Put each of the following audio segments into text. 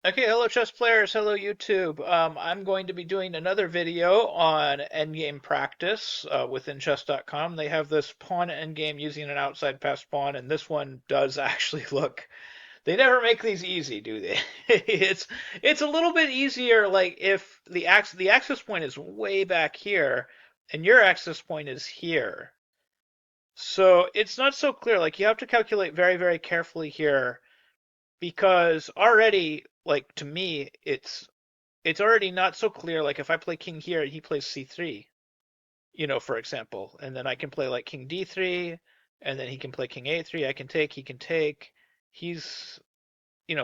Okay, hello chess players, hello YouTube. I'm going to be doing another video on endgame practice within chess.com. They have this pawn endgame using an outside pass pawn, and this one does actually look. They never make these easy, do they? It's a little bit easier, like if the axis point is way back here, and your axis point is here. So it's not so clear. Like you have to calculate very, very carefully here because already, like to me, it's already not so clear. Like if I play king here, he plays c3, for example, and then I can play like king d3, and then he can play king a3. I can take, he can take. He's,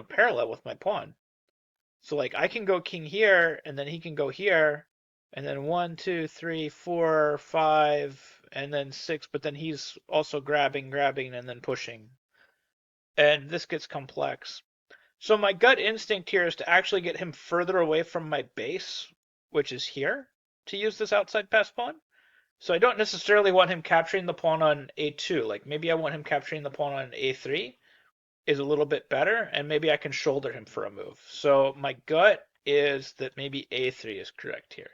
parallel with my pawn. So like I can go king here, and then he can go here, and then one, two, three, four, five, and then six. But then he's also grabbing, and then pushing, and this gets complex. So my gut instinct here is to actually get him further away from my base, which is here, to use this outside pass pawn. So I don't necessarily want him capturing the pawn on a2. Like maybe I want him capturing the pawn on a3 is a little bit better, and maybe I can shoulder him for a move. So my gut is that maybe a3 is correct here.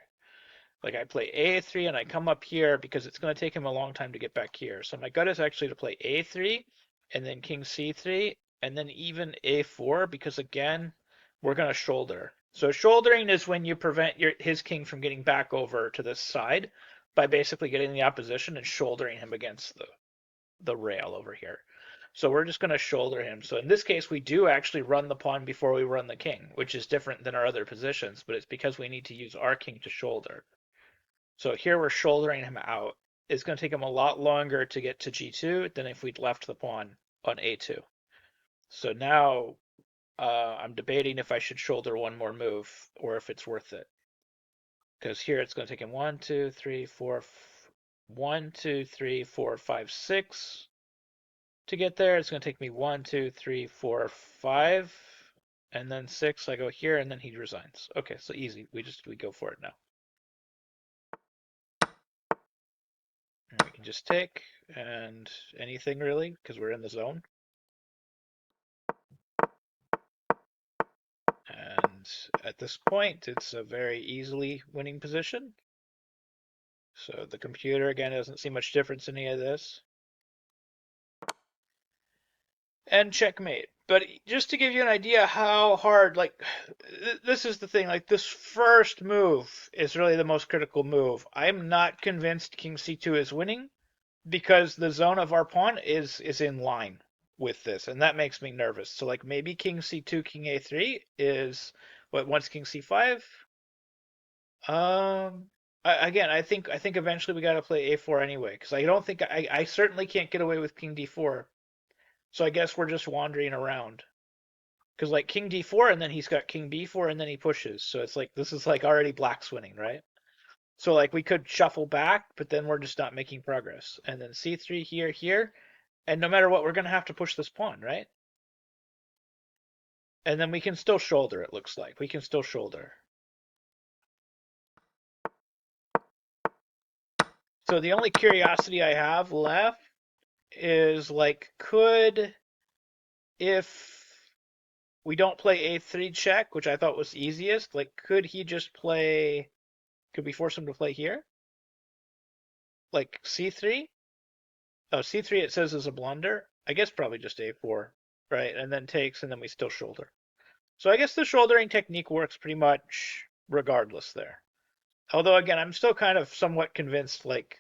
Like I play a3 and I come up here because it's going to take him a long time to get back here. So my gut is actually to play a3 and then king c3 and then even a4 because again, we're going to shoulder. So shouldering is when you prevent his king from getting back over to this side by basically getting the opposition and shouldering him against the rail over here. So we're just going to shoulder him. So in this case, we do actually run the pawn before we run the king, which is different than our other positions, but it's because we need to use our king to shoulder. So here we're shouldering him out. It's going to take him a lot longer to get to g2 than if we'd left the pawn on a2. So now I'm debating if I should shoulder one more move or if it's worth it. Because here it's going to take him 1, 2, 3, 4, 1, 2, 3, 4, 5, 6 to get there. It's going to take me 1, 2, 3, 4, 5, and then 6. I go here, and then he resigns. Okay, so easy. We go for it now. And we can just take and anything really, because we're in the zone. And at this point, it's a very easily winning position. So the computer, again, doesn't see much difference in any of this. And checkmate. But just to give you an idea how hard, like, this is the thing, like, this first move is really the most critical move. I'm not convinced king c2 is winning because the zone of our pawn is in line with this, and that makes me nervous. So like maybe king c2, king a3 is what once king c5. Um, again, I think eventually we got to play a4 anyway because I don't think I certainly can't get away with king d4. So I guess we're just wandering around because like king d4 and then he's got king b4 and then he pushes. So it's like this is like already black's winning, right? So like we could shuffle back, but then we're just not making progress. And then c3 here, here, and no matter what, we're gonna have to push this pawn, right? And then we can still shoulder, it looks like. We can still shoulder. So the only curiosity I have left is like, if we don't play a3 check, which I thought was easiest, like, could we force him to play here? Like c3? Oh, c3 it says is a blunder. I guess probably just a4, right? And then takes, and then we still shoulder. So I guess the shouldering technique works pretty much regardless there. Although again, I'm still kind of somewhat convinced like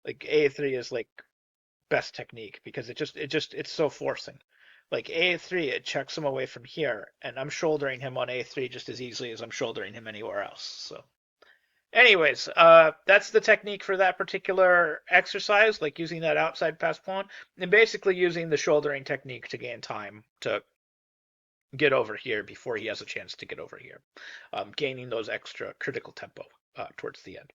A3 is like best technique because it's so forcing. Like A3, it checks him away from here, and I'm shouldering him on A3 just as easily as I'm shouldering him anywhere else. So, anyways, that's the technique for that particular exercise, like using that outside pass pawn, and basically using the shouldering technique to gain time to get over here before he has a chance to get over here, gaining those extra critical tempo towards the end.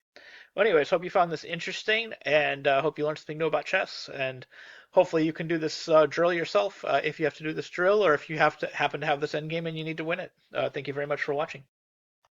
Well, anyways, hope you found this interesting, and hope you learned something new about chess. And hopefully, you can do this drill yourself if you have to do this drill, or if you have to happen to have this endgame and you need to win it. Thank you very much for watching.